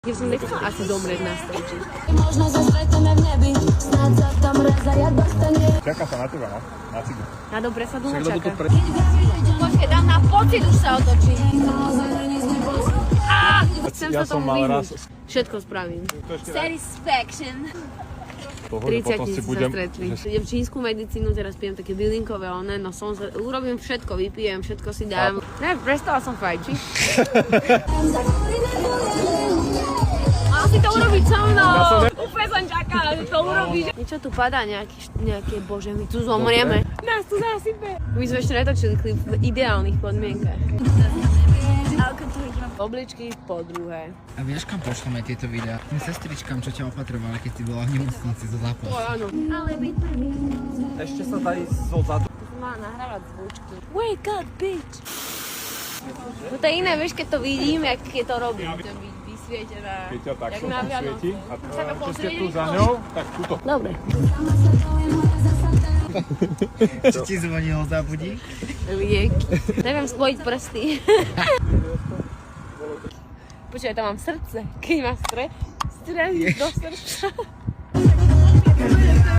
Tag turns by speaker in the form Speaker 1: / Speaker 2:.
Speaker 1: Ja som nechcela asi zomrieť na streči.
Speaker 2: Možno sa stretneme v nebi, snáď sa tam rezariat dostane.
Speaker 3: Čaká sa na teba, no? Na cigu.
Speaker 1: Na dobre sa dlho
Speaker 3: Však lebo
Speaker 1: čaká.
Speaker 3: to
Speaker 1: Počkej, dám na pocit, už sa otočí. Chcem
Speaker 3: Ja
Speaker 1: sa
Speaker 3: som
Speaker 1: tomu
Speaker 3: mal
Speaker 1: vyhnúť.
Speaker 3: raz...
Speaker 1: Všetko spravím.
Speaker 2: Satisfaction.
Speaker 3: Pohode,
Speaker 1: 30
Speaker 3: potom si
Speaker 1: sa
Speaker 3: budem...
Speaker 1: stretli. Idem čínsku medicínu, teraz pijem také bylinkové one, no som urobím všetko, vypijem, všetko si dám. Ne, prestala som fajčiť. Mal si to urobiť so mnou! Úplne som čakala, že to urobíš. Niečo tu padá, nejaké, bože, my tu zomrieme. Nás tu zasype. My sme ešte netočili klip v ideálnych podmienkach. Obličky po druhé.
Speaker 4: A vieš, kam pošleme tieto videá? Tým sestričkám, čo ťa opatrovali, keď si bola v nemocnici zo zápasu.
Speaker 1: Áno.
Speaker 3: Ešte sa daj zo zadu.
Speaker 1: Tu som mala nahrávať zvučky. Wake up, bitch! No to je iné, vieš, keď to vidím, jak je to robí. To byť vysvietená.
Speaker 3: Keď ťa tak
Speaker 1: Jak
Speaker 3: som
Speaker 1: na
Speaker 3: tam
Speaker 1: Vianoce.
Speaker 3: svieti a
Speaker 1: Chceme
Speaker 3: čo ste tu
Speaker 1: posvietiť
Speaker 3: za
Speaker 1: to?
Speaker 3: ňou, tak tuto.
Speaker 1: Dobre.
Speaker 4: Či ti zvonil za budík?
Speaker 1: Lieky. Neviem spojiť prsty. Počkaj, tam mám srdce. Keď ma strelíš do srdca.